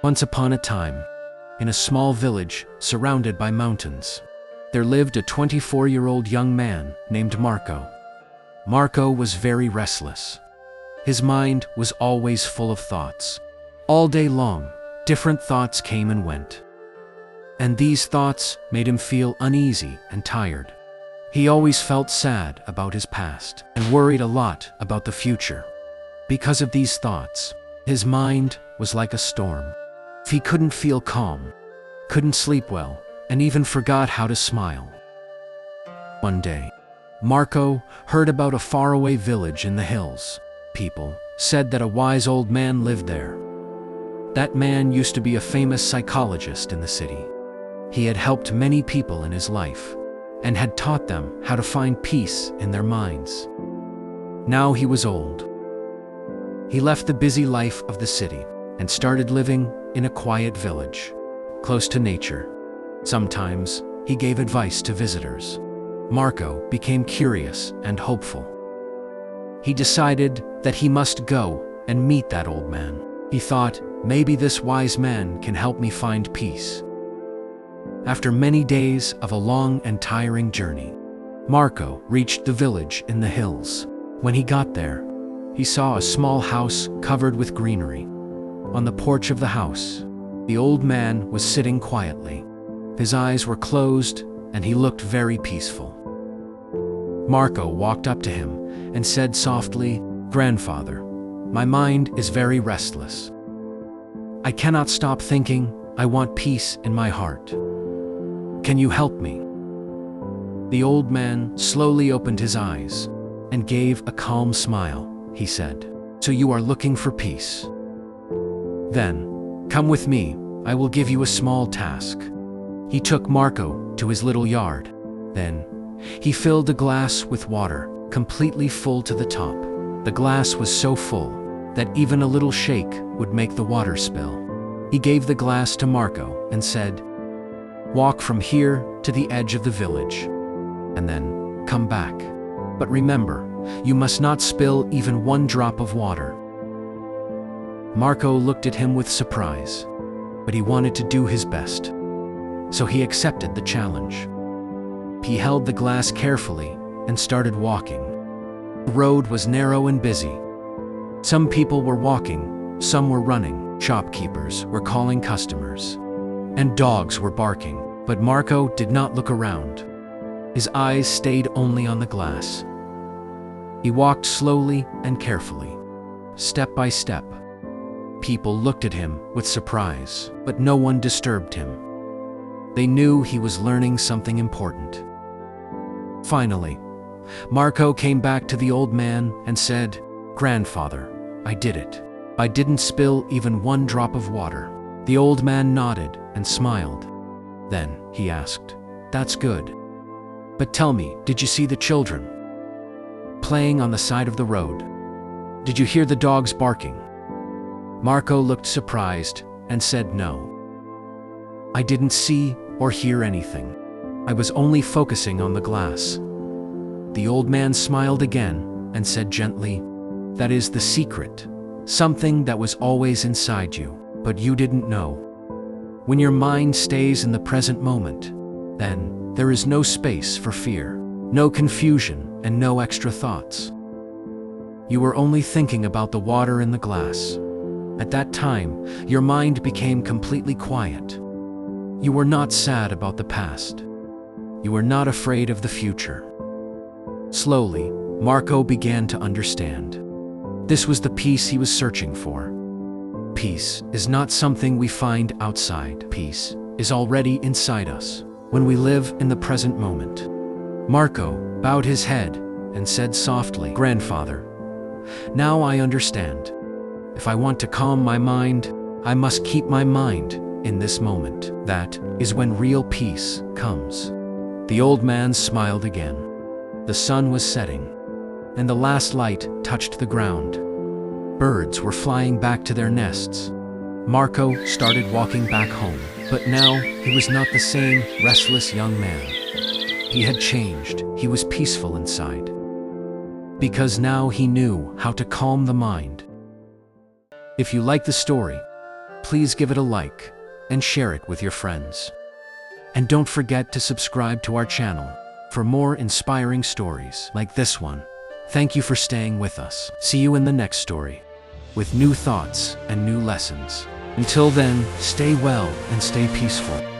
Once upon a time, in a small village surrounded by mountains, there lived a 24-year-old young man named Marco. Marco was very restless. His mind was always full of thoughts. All day long, different thoughts came and went. And these thoughts made him feel uneasy and tired. He always felt sad about his past and worried a lot about the future. Because of these thoughts, his mind was like a storm. He couldn't feel calm, couldn't sleep well, and even forgot how to smile. One day, Marco heard about a faraway village in the hills. People said that a wise old man lived there. That man used to be a famous psychologist in the city. He had helped many people in his life and had taught them how to find peace in their minds. Now he was old. He left the busy life of the city and started living in a quiet village, close to nature. Sometimes he gave advice to visitors. Marco became curious and hopeful. He decided that he must go and meet that old man. He thought, maybe this wise man can help me find peace. After many days of a long and tiring journey, Marco reached the village in the hills. When he got there, he saw a small house covered with greenery. On the porch of the house, the old man was sitting quietly. His eyes were closed and he looked very peaceful. Marco walked up to him and said softly, "Grandfather, my mind is very restless. I cannot stop thinking. I want peace in my heart. Can you help me?" The old man slowly opened his eyes and gave a calm smile. He said, "So you are looking for peace? Then, come with me. I will give you a small task." He took Marco to his little yard. Then, he filled a glass with water, completely full to the top. The glass was so full that even a little shake would make the water spill. He gave the glass to Marco and said, "Walk from here to the edge of the village, and then come back. But remember, you must not spill even one drop of water." Marco looked at him with surprise, but he wanted to do his best. So he accepted the challenge. He held the glass carefully and started walking. The road was narrow and busy. Some people were walking, some were running, shopkeepers were calling customers, and dogs were barking. But Marco did not look around. His eyes stayed only on the glass. He walked slowly and carefully, step by step. People looked at him with surprise, but no one disturbed him. They knew he was learning something important. Finally, Marco came back to the old man and said, "Grandfather, I did it. I didn't spill even one drop of water." The old man nodded and smiled. Then he asked, "That's good. But tell me, did you see the children playing on the side of the road? Did you hear the dogs barking?" Marco looked surprised and said, "No. I didn't see or hear anything. I was only focusing on the glass." The old man smiled again and said gently, "That is the secret, something that was always inside you, but you didn't know. When your mind stays in the present moment, then there is no space for fear, no confusion, and no extra thoughts. You were only thinking about the water in the glass. At that time, your mind became completely quiet. You were not sad about the past. You were not afraid of the future." Slowly, Marco began to understand. This was the peace he was searching for. Peace is not something we find outside. Peace is already inside us when we live in the present moment. Marco bowed his head and said softly, "Grandfather, now I understand. If I want to calm my mind, I must keep my mind in this moment. That is when real peace comes." The old man smiled again. The sun was setting, and the last light touched the ground. Birds were flying back to their nests. Marco started walking back home, but now he was not the same restless young man. He had changed. He was peaceful inside, because now he knew how to calm the mind. If you like the story, please give it a like and share it with your friends. And don't forget to subscribe to our channel for more inspiring stories like this one. Thank you for staying with us. See you in the next story with new thoughts and new lessons. Until then, stay well and stay peaceful.